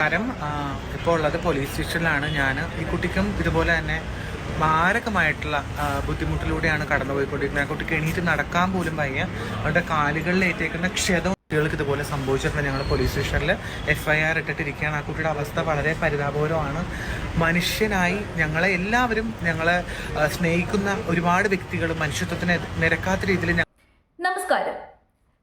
കാരണം ഇപ്പോൾ ഉള്ളത് പോലീസ് സ്റ്റേഷനിലാണ്. ഞാൻ ഈ കുട്ടിക്കും ഇതുപോലെ തന്നെ മാരകമായിട്ടുള്ള ബുദ്ധിമുട്ടിലൂടെയാണ് കടന്നുപോയിക്കൊണ്ടിരിക്കുന്നത്. ആ കുട്ടിക്ക് എണീറ്റ് നടക്കാൻ പോലും വയ്യ. അവരുടെ കാലുകളിൽ ഏറ്റേക്കുന്ന ക്ഷതം കുട്ടികൾക്ക് ഇതുപോലെ സംഭവിച്ചിട്ടുണ്ട്. ഞങ്ങൾ പോലീസ് സ്റ്റേഷനിൽ FIR ഇട്ടിട്ടിരിക്കുകയാണ്. ആ കുട്ടിയുടെ അവസ്ഥ വളരെ പരിതാപകരമാണ്. മനുഷ്യനായി ഞങ്ങളെ എല്ലാവരും ഞങ്ങളെ സ്നേഹിക്കുന്ന ഒരുപാട് വ്യക്തികൾ മനുഷ്യത്വത്തിന് നിരക്കാത്ത രീതിയിൽ നമസ്കാരം.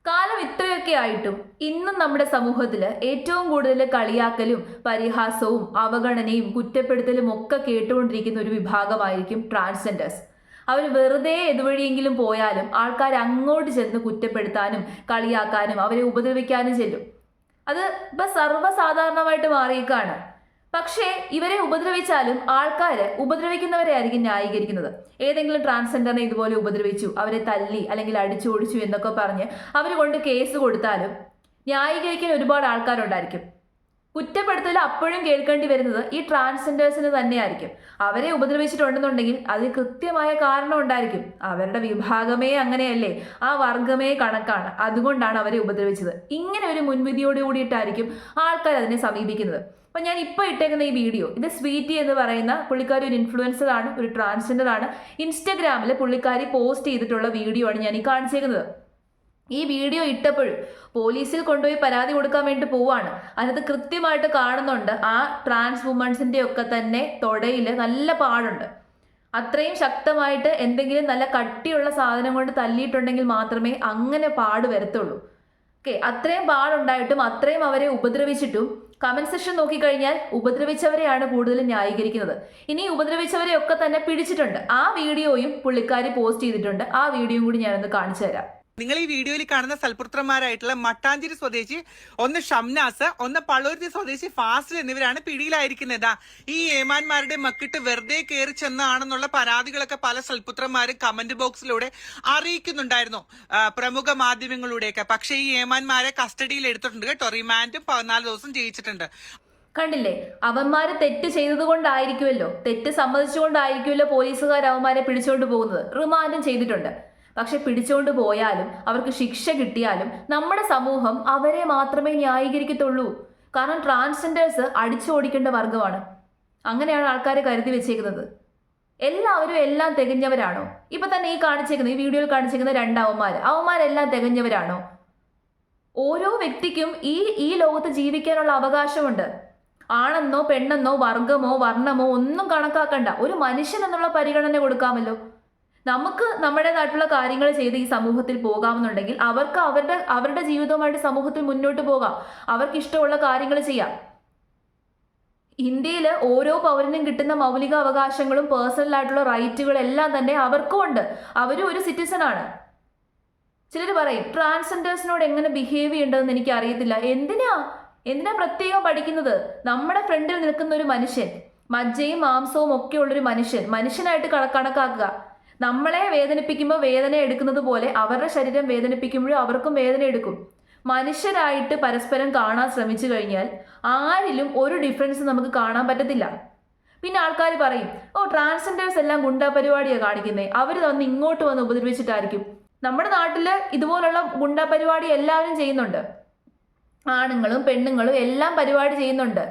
കാലം ഇത്രയൊക്കെ ആയിട്ടും ഇന്നും നമ്മുടെ സമൂഹത്തിൽ ഏറ്റവും കൂടുതൽ കളിയാക്കലും പരിഹാസവും അവഗണനയും കുറ്റപ്പെടുത്തലും ഒക്കെ കേട്ടുകൊണ്ടിരിക്കുന്ന ഒരു വിഭാഗമായിരിക്കും ട്രാൻസ്ജെൻഡേഴ്സ്. അവർ വെറുതെ ഏതുവഴിയെങ്കിലും പോയാലും ആൾക്കാർ അങ്ങോട്ട് ചെന്ന് കുറ്റപ്പെടുത്താനും കളിയാക്കാനും അവരെ ഉപദ്രവിക്കാനും ചെല്ലും. അത് ഇപ്പം സർവ്വസാധാരണമായിട്ട് മാറിയേക്കാണ്. പക്ഷേ ഇവരെ ഉപദ്രവിച്ചാലും ആൾക്കാർ ഉപദ്രവിക്കുന്നവരെ ആയിരിക്കും ന്യായീകരിക്കുന്നത്. ഏതെങ്കിലും ട്രാൻസ്ജെൻഡറിനെ ഇതുപോലെ ഉപദ്രവിച്ചു, അവരെ തല്ലി അല്ലെങ്കിൽ അടിച്ചു ഓടിച്ചു എന്നൊക്കെ പറഞ്ഞ് അവർ കൊണ്ട് കേസ് കൊടുത്താലും ന്യായീകരിക്കാൻ ഒരുപാട് ആൾക്കാരുണ്ടായിരിക്കും. കുറ്റപ്പെടുത്തൽ അപ്പോഴും കേൾക്കേണ്ടി വരുന്നത് ഈ ട്രാൻസ്ജെൻഡേഴ്സിന് തന്നെയായിരിക്കും. അവരെ ഉപദ്രവിച്ചിട്ടുണ്ടെന്നുണ്ടെങ്കിൽ അതിന് കൃത്യമായ കാരണം ഉണ്ടായിരിക്കും. അവരുടെ വിഭാഗമേ അങ്ങനെയല്ലേ, ആ വർഗമേ കണക്കാണ്, അതുകൊണ്ടാണ് അവരെ ഉപദ്രവിച്ചത്. ഇങ്ങനെ ഒരു മുൻവിധിയോട് കൂടിയിട്ടായിരിക്കും ആൾക്കാർ അതിനെ സമീപിക്കുന്നത്. അപ്പം ഞാൻ ഇപ്പോൾ ഇട്ടേക്കുന്ന ഈ വീഡിയോ, ഇത് സ്വീറ്റി എന്ന് പറയുന്ന പുള്ളിക്കാരി ഒരു ഇൻഫ്ലുവൻസർ ആണ്, ഒരു ട്രാൻസ്ജെൻഡർ ആണ്. ഇൻസ്റ്റഗ്രാമിൽ പുള്ളിക്കാരി പോസ്റ്റ് ചെയ്തിട്ടുള്ള വീഡിയോ ആണ് ഞാൻ ഈ കാണിച്ചേക്കുന്നത്. ഈ വീഡിയോ ഇട്ടപ്പോഴും പോലീസിൽ കൊണ്ടുപോയി പരാതി കൊടുക്കാൻ വേണ്ടി പോവാണ്. അതിനകത്ത് കൃത്യമായിട്ട് കാണുന്നുണ്ട് ആ ട്രാൻസ് വുമൺസിൻ്റെ ഒക്കെ തന്നെ തൊടയിൽ നല്ല പാടുണ്ട്. അത്രയും ശക്തമായിട്ട് എന്തെങ്കിലും നല്ല കട്ടിയുള്ള സാധനം കൊണ്ട് തല്ലിയിട്ടുണ്ടെങ്കിൽ മാത്രമേ അങ്ങനെ പാട് വരത്തുള്ളൂ. അത്രയും പാടുണ്ടായിട്ടും അത്രയും അവരെ ഉപദ്രവിച്ചിട്ടും കമന്റ് സെക്ഷൻ നോക്കിക്കഴിഞ്ഞാൽ ഉപദ്രവിച്ചവരെയാണ് കൂടുതൽ ന്യായീകരിക്കുന്നത്. ഇനി ഉപദ്രവിച്ചവരെ ഒക്കെ തന്നെ പിടിച്ചിട്ടുണ്ട്. ആ വീഡിയോയും പുള്ളിക്കാരി പോസ്റ്റ് ചെയ്തിട്ടുണ്ട്. ആ വീഡിയോയും കൂടി ഞാനൊന്ന് കാണിച്ചു തരാം. നിങ്ങൾ ഈ വീഡിയോയിൽ കാണുന്ന സൽപുത്രന്മാരായിട്ടുള്ള മട്ടാഞ്ചേരി സ്വദേശി ഒന്ന് ഷംനാസ്, ഒന്ന് പള്ളുരുത്തി സ്വദേശി ഫാസിൽ എന്നിവരാണ് പിടിയിലായിരിക്കുന്നത്. ഈ ഏമാന്മാരുടെ മക്കിട്ട് വെറുതെ കയറി ചെന്നാണെന്നുള്ള പരാതികളൊക്കെ പല സൽപുത്രന്മാരും കമന്റ് ബോക്സിലൂടെ അറിയിക്കുന്നുണ്ടായിരുന്നു, പ്രമുഖ മാധ്യമങ്ങളിലൂടെയൊക്കെ. പക്ഷേ ഈ ഏമാന്മാരെ കസ്റ്റഡിയിൽ എടുത്തിട്ടുണ്ട് കേട്ടോ. റിമാൻഡും 14 ദിവസം ചെയ്യിച്ചിട്ടുണ്ട്. കണ്ടില്ലേ, അവന്മാര് തെറ്റ് ചെയ്തത് കൊണ്ടായിരിക്കുമല്ലോ, തെറ്റ് സമ്മതിച്ചുകൊണ്ടായിരിക്കുമല്ലോ പോലീസുകാർ അവന്മാരെ പിടിച്ചുകൊണ്ട് പോകുന്നത്. റിമാൻഡും ചെയ്തിട്ടുണ്ട്. പക്ഷെ പിടിച്ചുകൊണ്ട് പോയാലും അവർക്ക് ശിക്ഷ കിട്ടിയാലും നമ്മുടെ സമൂഹം അവരെ മാത്രമേ ന്യായീകരിക്കത്തുള്ളൂ. കാരണം ട്രാൻസ്ജെൻഡേഴ്സ് അടിച്ചോടിക്കേണ്ട വർഗമാണ്. അങ്ങനെയാണ് ആൾക്കാരെ കരുതി വെച്ചേക്കുന്നത്. എല്ലാവരും എല്ലാം തികഞ്ഞവരാണോ? ഇപ്പൊ തന്നെ ഈ കാണിച്ചേക്കുന്ന ഈ വീഡിയോയിൽ കാണിച്ചേക്കുന്ന അവന്മാരെല്ലാം തികഞ്ഞവരാണോ? ഓരോ വ്യക്തിക്കും ഈ ലോകത്ത് ജീവിക്കാനുള്ള അവകാശമുണ്ട്. ആണെന്നോ പെണ്ണെന്നോ വർഗമോ വർണ്ണമോ ഒന്നും കണക്കാക്കണ്ട. ഒരു മനുഷ്യൻ എന്നുള്ള പരിഗണന കൊടുക്കാമല്ലോ. നമുക്ക് നമ്മുടേതായിട്ടുള്ള കാര്യങ്ങൾ ചെയ്ത് ഈ സമൂഹത്തിൽ പോകാമെന്നുണ്ടെങ്കിൽ അവർക്ക് അവരുടെ ജീവിതവുമായിട്ട് സമൂഹത്തിൽ മുന്നോട്ട് പോകാം. അവർക്ക് ഇഷ്ടമുള്ള കാര്യങ്ങൾ ചെയ്യാം. ഇന്ത്യയിൽ ഓരോ പൗരനും കിട്ടുന്ന മൗലിക അവകാശങ്ങളും പേഴ്സണൽ ആയിട്ടുള്ള റൈറ്റുകളും എല്ലാം തന്നെ അവർക്കും ഉണ്ട്. അവരും ഒരു സിറ്റിസൺ ആണ്. ചിലർ പറയും ട്രാൻസ്ജെൻഡേഴ്സിനോട് എങ്ങനെ ബിഹേവ് ചെയ്യേണ്ടതെന്ന് എനിക്ക് അറിയത്തില്ല. എന്തിനാ പ്രത്യേകം പഠിക്കുന്നത്? നമ്മുടെ ഫ്രണ്ടിൽ നിൽക്കുന്ന ഒരു മനുഷ്യൻ, മജ്ജയും മാംസവും ഒക്കെ ഉള്ളൊരു മനുഷ്യനായിട്ട് കണക്കാക്കുക. നമ്മളെ വേദനിപ്പിക്കുമ്പോൾ വേദന എടുക്കുന്നത് പോലെ അവരുടെ ശരീരം വേദനിപ്പിക്കുമ്പോഴും അവർക്കും വേദന എടുക്കും. മനുഷ്യരായിട്ട് പരസ്പരം കാണാൻ ശ്രമിച്ചു കഴിഞ്ഞാൽ ആരിലും ഒരു ഡിഫറൻസ് നമുക്ക് കാണാൻ പറ്റത്തില്ല. പിന്നെ ആൾക്കാർ പറയും, ട്രാൻസ്ജെൻഡേഴ്സ് എല്ലാം ഗുണ്ടാ പരിപാടിയാണ് കാണിക്കുന്നത്, അവർ ഇങ്ങോട്ട് വന്ന് ഉപദ്രവിച്ചിട്ടായിരിക്കും. നമ്മുടെ നാട്ടിൽ ഇതുപോലുള്ള ഗുണ്ടാ പരിപാടി എല്ലാവരും ചെയ്യുന്നുണ്ട്. ആണുങ്ങളും പെണ്ണുങ്ങളും എല്ലാം പരിപാടി ചെയ്യുന്നുണ്ട്.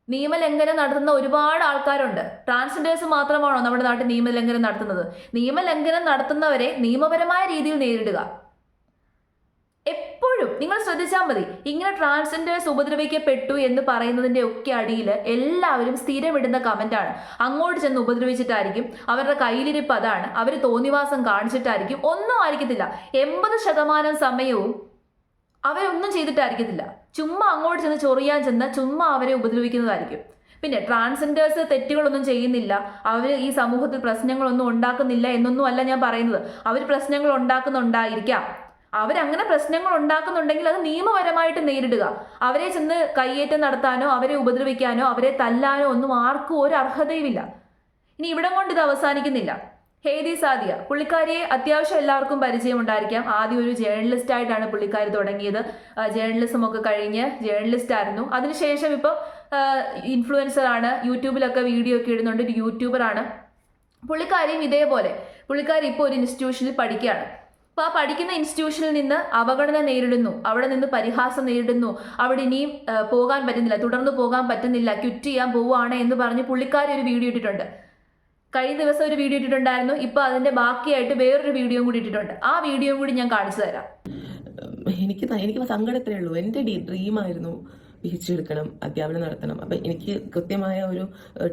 നിയമലംഘനം നടത്തുന്ന ഒരുപാട് ആൾക്കാരുണ്ട്. ട്രാൻസ്ജെൻഡേഴ്സ് മാത്രമാണോ നമ്മുടെ നാട്ടിൽ നിയമലംഘനം നടത്തുന്നത്? നിയമലംഘനം നടത്തുന്നവരെ നിയമപരമായ രീതിയിൽ നേരിടുക. എപ്പോഴും നിങ്ങൾ ശ്രദ്ധിച്ചാൽ മതി, ഇങ്ങനെ ട്രാൻസ്ജെൻഡേഴ്സ് ഉപദ്രവിക്കപ്പെട്ടു എന്ന് പറയുന്നതിന്റെ ഒക്കെ അടിയിൽ എല്ലാവരും സ്ഥിരമിടുന്ന കമന്റാണ്. അങ്ങോട്ട് ചെന്ന് ഉപദ്രവിച്ചിട്ടായിരിക്കും, അവരുടെ കയ്യിലിരിപ്പ് അതാണ്, അവർ തോന്നിവാസം കാണിച്ചിട്ടായിരിക്കും. ഒന്നും ആയിരിക്കത്തില്ല. 80% സമയവും അവരൊന്നും ചെയ്തിട്ടായിരിക്കത്തില്ല. ചുമ്മാ അങ്ങോട്ട് ചെന്ന് ചൊറിയാൻ ചെന്ന് ചുമ്മാ അവരെ ഉപദ്രവിക്കുന്നതായിരിക്കും. പിന്നെ ട്രാൻസ്ജെൻഡേഴ്സ് തെറ്റുകളൊന്നും ചെയ്യുന്നില്ല, അവർ ഈ സമൂഹത്തിൽ പ്രശ്നങ്ങളൊന്നും ഉണ്ടാക്കുന്നില്ല എന്നൊന്നും അല്ല ഞാൻ പറയുന്നത്. അവർ പ്രശ്നങ്ങൾ ഉണ്ടാക്കുന്നുണ്ടായിരിക്കാം. അവരങ്ങനെ പ്രശ്നങ്ങൾ ഉണ്ടാക്കുന്നുണ്ടെങ്കിൽ അത് നിയമപരമായിട്ട് നേരിടുക. അവരെ ചെന്ന് കയ്യേറ്റം നടത്താനോ അവരെ ഉപദ്രവിക്കാനോ അവരെ തല്ലാനോ ഒന്നും ആർക്കും ഒരു അർഹതയുമില്ല. ഇനി ഇവിടം കൊണ്ട് ഇത് അവസാനിക്കുന്നില്ല. ഹേദി സാദിയ, പുള്ളിക്കാരിയെ അത്യാവശ്യം എല്ലാവർക്കും പരിചയം ഉണ്ടായിരിക്കാം. ആദ്യം ഒരു ജേർണലിസ്റ്റ് ആയിട്ടാണ് പുള്ളിക്കാരി തുടങ്ങിയത്. ജേർണലിസം ഒക്കെ കഴിഞ്ഞ് ജേർണലിസ്റ്റ് ആയിരുന്നു. അതിനുശേഷം ഇപ്പോൾ ഇൻഫ്ലുവൻസർ ആണ്, യൂട്യൂബിലൊക്കെ വീഡിയോ ഒക്കെ ഇടുന്നുണ്ട്, ഒരു യൂട്യൂബർ ആണ്. പുള്ളിക്കാരിയും ഇതേപോലെ പുള്ളിക്കാരി ഇപ്പോൾ ഒരു ഇൻസ്റ്റിറ്റ്യൂഷനിൽ പഠിക്കുകയാണ്. അപ്പോൾ ആ പഠിക്കുന്ന ഇൻസ്റ്റിറ്റ്യൂഷനിൽ നിന്ന് അവഗണന നേരിടുന്നു, അവിടെ നിന്ന് പരിഹാസം നേരിടുന്നു, അവിടെ ഇനിയും പോകാൻ പറ്റുന്നില്ല, തുടർന്ന് പോകാൻ പറ്റുന്നില്ല, ക്വിറ്റ് ചെയ്യാൻ പോവുകയാണ് എന്ന് പറഞ്ഞ് പുള്ളിക്കാരി ഒരു വീഡിയോ ഇട്ടിട്ടുണ്ട്. കഴിഞ്ഞ ദിവസം ഒരു വീഡിയോ ഇട്ടിട്ടുണ്ടായിരുന്നു. ഇപ്പോൾ അതിൻ്റെ ബാക്കിയായിട്ട് വേറൊരു വീഡിയോ കൂടി ഇട്ടിട്ടുണ്ട്. ആ വീഡിയോ കൂടി ഞാൻ കാണിച്ചു തരാം. എനിക്ക് സങ്കടത്തിലേ ഉള്ളൂ. എൻ്റെ ഡ്രീമായിരുന്നു PhD എടുക്കണം, അധ്യാപനം നടത്തണം. അപ്പം എനിക്ക് കൃത്യമായ ഒരു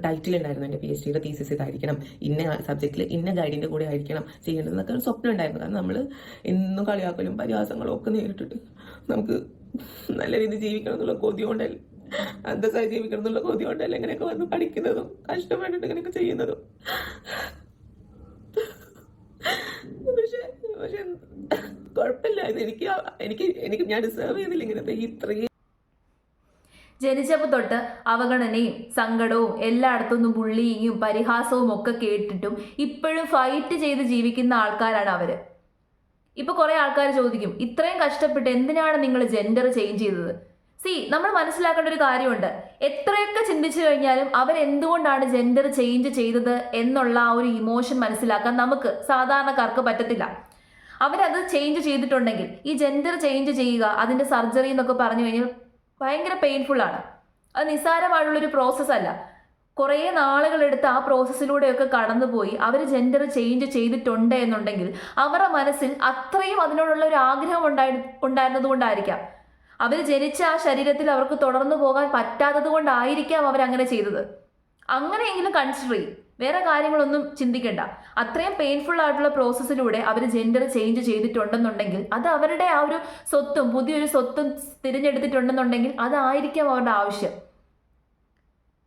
ടൈറ്റിൽ ഉണ്ടായിരുന്നു. എൻ്റെ PhD തീസിസ് ഇതായിരിക്കണം, ഇന്ന സബ്ജക്റ്റിൽ ഇന്ന ഗൈഡിൻ്റെ കൂടെ ആയിരിക്കണം ചെയ്യേണ്ടതെന്നൊക്കെ ഒരു സ്വപ്നം ഉണ്ടായിരുന്നു. കാരണം നമ്മൾ എന്നും കളിയാക്കലും പരിഹാസങ്ങളും ഒക്കെ നേരിട്ടിട്ട് നമുക്ക് നല്ല രീതിയിൽ ജീവിക്കണം എന്നുള്ള കൊതി കൊണ്ടല്ലേ, അന്തസ്സായി ജീവിക്കണം എന്നുള്ള കൊതി കൊണ്ടല്ലേ ഇങ്ങനെയൊക്കെ വന്ന് പഠിക്കുന്നതും കഷ്ടപ്പെട്ടിട്ട് ഇങ്ങനെയൊക്കെ ചെയ്യുന്നതും. പക്ഷെ കുഴപ്പമില്ല, എനിക്ക് ഞാൻ ഡിസേർവ് ചെയ്തില്ല ഇങ്ങനത്തെ ഇത്രയും. ജനിച്ചപ്പോൾ തൊട്ട് അവഗണനയും സങ്കടവും എല്ലായിടത്തുനിന്നും ബുള്ളിയും പരിഹാസവും ഒക്കെ കേട്ടിട്ടും ഇപ്പോഴും ഫൈറ്റ് ചെയ്ത് ജീവിക്കുന്ന ആൾക്കാരാണ് അവർ. ഇപ്പോൾ കുറേ ആൾക്കാർ ചോദിക്കും, ഇത്രയും കഷ്ടപ്പെട്ട് എന്തിനാണ് നിങ്ങൾ ജെൻഡർ ചേഞ്ച് ചെയ്തത്? നമ്മൾ മനസ്സിലാക്കേണ്ട ഒരു കാര്യമുണ്ട്. എത്രയൊക്കെ ചിന്തിച്ചു കഴിഞ്ഞാലും അവരെന്തുകൊണ്ടാണ് ജെൻഡർ ചേഞ്ച് ചെയ്തത് എന്നുള്ള ആ ഒരു ഇമോഷൻ മനസ്സിലാക്കാൻ നമുക്ക് സാധാരണക്കാർക്ക് പറ്റത്തില്ല. അവരത് ചേഞ്ച് ചെയ്തിട്ടുണ്ടെങ്കിൽ, ഈ ജെൻഡർ ചേഞ്ച് ചെയ്യുക, അതിൻ്റെ സർജറി എന്നൊക്കെ പറഞ്ഞു കഴിഞ്ഞാൽ ഭയങ്കര പെയിൻഫുൾ ആണ്. അത് നിസ്സാരമായിട്ടുള്ളൊരു പ്രോസസ്സല്ല. കുറേ നാളുകളെടുത്ത് ആ പ്രോസസ്സിലൂടെയൊക്കെ കടന്നുപോയി അവർ ജെൻഡർ ചേഞ്ച് ചെയ്തിട്ടുണ്ട് എന്നുണ്ടെങ്കിൽ അവരുടെ മനസ്സിൽ അത്രയും അതിനോടുള്ള ഒരു ആഗ്രഹം ഉണ്ടായിരുന്നത് കൊണ്ടായിരിക്കാം. അവർ ജനിച്ച ആ ശരീരത്തിൽ അവർക്ക് തുടർന്നു പോകാൻ പറ്റാത്തത് കൊണ്ടായിരിക്കാം അവരങ്ങനെ ചെയ്തത്. അങ്ങനെയെങ്കിലും കൺസിഡർ ചെയ്യും, വേറെ കാര്യങ്ങളൊന്നും ചിന്തിക്കേണ്ട. അത്രയും പെയിൻഫുൾ ആയിട്ടുള്ള പ്രോസസ്സിലൂടെ അവർ ജെൻഡർ ചേഞ്ച് ചെയ്തിട്ടുണ്ടെന്നുണ്ടെങ്കിൽ അത് അവരുടെ ആ ഒരു സ്വത്തും പുതിയൊരു സ്വത്തും തിരഞ്ഞെടുത്തിട്ടുണ്ടെന്നുണ്ടെങ്കിൽ അതായിരിക്കാം അവരുടെ ആവശ്യം.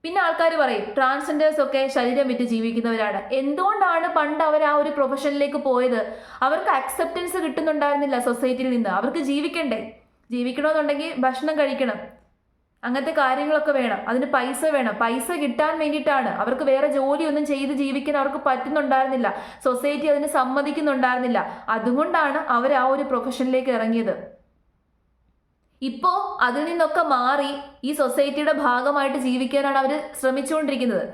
പിന്നെ ആൾക്കാർ പറയും ട്രാൻസ്ജെൻഡേഴ്സ് ഒക്കെ ശരീരം വിറ്റ് ജീവിക്കുന്നവരാണ്. എന്തുകൊണ്ടാണ് പണ്ട് അവർ ആ ഒരു പ്രൊഫഷനിലേക്ക് പോയത്? അവർക്ക് അക്സെപ്റ്റൻസ് കിട്ടുന്നുണ്ടായിരുന്നില്ല സൊസൈറ്റിയിൽ നിന്ന്. അവർക്ക് ജീവിക്കണ്ടേ? ജീവിക്കണമെന്നുണ്ടെങ്കിൽ ഭക്ഷണം കഴിക്കണം, അങ്ങനത്തെ കാര്യങ്ങളൊക്കെ വേണം, അതിന് പൈസ വേണം. പൈസ കിട്ടാൻ വേണ്ടിയിട്ടാണ്. അവർക്ക് വേറെ ജോലിയൊന്നും ചെയ്ത് ജീവിക്കാൻ അവർക്ക് പറ്റുന്നുണ്ടായിരുന്നില്ല, സൊസൈറ്റി അതിന് സമ്മതിക്കുന്നുണ്ടായിരുന്നില്ല. അതുകൊണ്ടാണ് അവർ ആ ഒരു പ്രൊഫഷനിലേക്ക് ഇറങ്ങിയത്. ഇപ്പോൾ അതിൽ നിന്നൊക്കെ മാറി ഈ സൊസൈറ്റിയുടെ ഭാഗമായിട്ട് ജീവിക്കാനാണ് അവർ ശ്രമിച്ചുകൊണ്ടിരിക്കുന്നത്.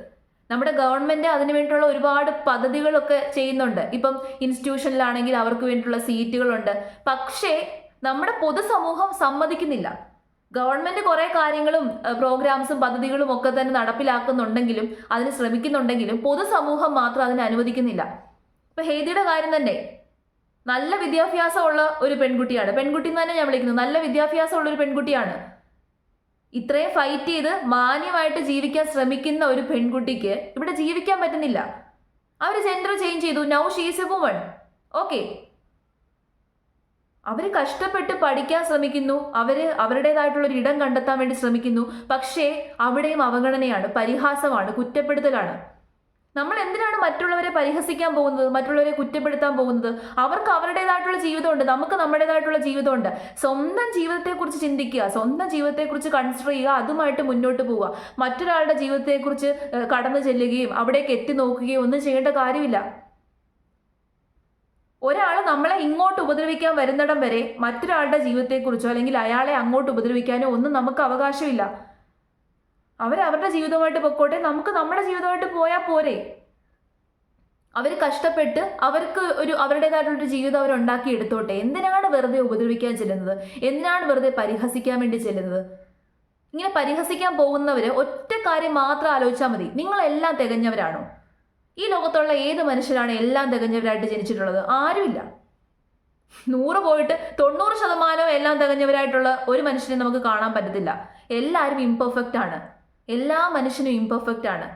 നമ്മുടെ ഗവൺമെൻറ് അതിനു വേണ്ടിയിട്ടുള്ള ഒരുപാട് പദ്ധതികളൊക്കെ ചെയ്യുന്നുണ്ട്. ഇപ്പം ഇൻസ്റ്റിറ്റ്യൂഷനിലാണെങ്കിൽ അവർക്ക് വേണ്ടിയിട്ടുള്ള സീറ്റുകളുണ്ട്. പക്ഷേ നമ്മുടെ പൊതുസമൂഹം സമ്മതിക്കുന്നില്ല. ഗവൺമെൻറ് കുറേ കാര്യങ്ങളും പ്രോഗ്രാംസും പദ്ധതികളും ഒക്കെ തന്നെ നടപ്പിലാക്കുന്നുണ്ടെങ്കിലും അതിന് ശ്രമിക്കുന്നുണ്ടെങ്കിലും പൊതുസമൂഹം മാത്രം അതിനെ അനുവദിക്കുന്നില്ല. ഇപ്പം ഹേദിയുടെ കാര്യം തന്നെ, നല്ല വിദ്യാഭ്യാസമുള്ള ഒരു പെൺകുട്ടിയാണ്. പെൺകുട്ടി എന്ന് തന്നെ ഞാൻ വിളിക്കുന്നത്, നല്ല വിദ്യാഭ്യാസമുള്ള ഒരു പെൺകുട്ടിയാണ്. ഇത്രയും ഫൈറ്റ് ചെയ്ത് മാന്യമായിട്ട് ജീവിക്കാൻ ശ്രമിക്കുന്ന ഒരു പെൺകുട്ടിക്ക് ഇവിടെ ജീവിക്കാൻ പറ്റുന്നില്ല. അവർ ജെൻഡർ ചേഞ്ച് ചെയ്തു, now she is a woman. Okay, അവർ കഷ്ടപ്പെട്ട് പഠിക്കാൻ ശ്രമിക്കുന്നു, അവരുടേതായിട്ടുള്ളൊരു ഇടം കണ്ടെത്താൻ വേണ്ടി ശ്രമിക്കുന്നു. പക്ഷേ അവിടെയും അവഗണനയാണ്, പരിഹാസമാണ്, കുറ്റപ്പെടുത്തലാണ്. നമ്മൾ എന്തിനാണ് മറ്റുള്ളവരെ പരിഹസിക്കാൻ പോകുന്നത്, മറ്റുള്ളവരെ കുറ്റപ്പെടുത്താൻ പോകുന്നത്? അവർക്ക് അവരുടേതായിട്ടുള്ള ജീവിതമുണ്ട്, നമുക്ക് നമ്മുടേതായിട്ടുള്ള ജീവിതമുണ്ട്. സ്വന്തം ജീവിതത്തെക്കുറിച്ച് ചിന്തിക്കുക, സ്വന്തം ജീവിതത്തെക്കുറിച്ച് കൺസിഡർ ചെയ്യുക, അതുമായിട്ട് മുന്നോട്ട് പോവുക. മറ്റൊരാളുടെ ജീവിതത്തെക്കുറിച്ച് കടന്നു ചെല്ലുകയും അവിടേക്ക് എത്തി നോക്കുകയും ഒന്നും ചെയ്യേണ്ട കാര്യമില്ല. ഒരാൾ നമ്മളെ ഇങ്ങോട്ട് ഉപദ്രവിക്കാൻ വരുന്നിടം വരെ മറ്റൊരാളുടെ ജീവിതത്തെക്കുറിച്ചോ അല്ലെങ്കിൽ അയാളെ അങ്ങോട്ട് ഉപദ്രവിക്കാനോ ഒന്നും നമുക്ക് അവകാശമില്ല. അവരവരുടെ ജീവിതമായിട്ട് പൊക്കോട്ടെ, നമുക്ക് നമ്മുടെ ജീവിതമായിട്ട് പോയാൽ പോരെ. അവർ കഷ്ടപ്പെട്ട് അവർക്ക് അവരുടേതായിട്ടുള്ളൊരു ജീവിതം അവർ ഉണ്ടാക്കിയെടുത്തോട്ടെ. എന്തിനാണ് വെറുതെ ഉപദ്രവിക്കാൻ ചെല്ലുന്നത്? എന്തിനാണ് വെറുതെ പരിഹസിക്കാൻ വേണ്ടി ചെല്ലുന്നത്? ഇങ്ങനെ പരിഹസിക്കാൻ പോകുന്നവർ ഒറ്റ കാര്യം മാത്രം ആലോചിച്ചാൽ മതി, നിങ്ങളെല്ലാം തികഞ്ഞവരാണോ? ഈ ലോകത്തുള്ള ഏത് മനുഷ്യരാണ് എല്ലാം തികഞ്ഞവരായിട്ട് ജനിച്ചിട്ടുള്ളത്? ആരുമില്ല. 100 പോയിട്ട് 90% എല്ലാം തികഞ്ഞവരായിട്ടുള്ള ഒരു മനുഷ്യനെ നമുക്ക് കാണാൻ പറ്റത്തില്ല. എല്ലാവരും ഇംപെർഫെക്റ്റ് ആണ്. എല്ലാ മനുഷ്യനും ഇംപെർഫെക്റ്റ് ആണ്.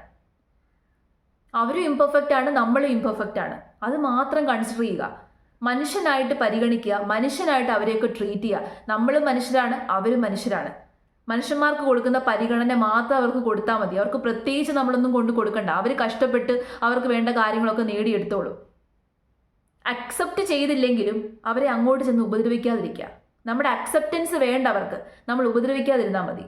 അവരും ഇംപെർഫെക്റ്റ് ആണ്, നമ്മളും ഇംപെർഫെക്റ്റ് ആണ്. അത് മാത്രം കൺസിഡർ ചെയ്യുക. മനുഷ്യനായിട്ട് പരിഗണിക്കുക, മനുഷ്യനായിട്ട് അവരെയൊക്കെ ട്രീറ്റ് ചെയ്യുക. നമ്മളും മനുഷ്യരാണ്, അവരും മനുഷ്യരാണ്. മനുഷ്യന്മാർക്ക് കൊടുക്കുന്ന പരിഗണന മാത്രം അവർക്ക് കൊടുത്താൽ മതി. അവർക്ക് പ്രത്യേകിച്ച് നമ്മളൊന്നും കൊണ്ട് കൊടുക്കണ്ട. അവർ കഷ്ടപ്പെട്ട് അവർക്ക് വേണ്ട കാര്യങ്ങളൊക്കെ നേടിയെടുത്തോളൂ. അക്സെപ്റ്റ് ചെയ്തില്ലെങ്കിലും അവരെ അങ്ങോട്ട് ചെന്ന് ഉപദ്രവിക്കാതിരിക്കുക. നമ്മുടെ അക്സെപ്റ്റൻസ് വേണ്ട അവർക്ക്, നമ്മൾ ഉപദ്രവിക്കാതിരുന്നാൽ മതി.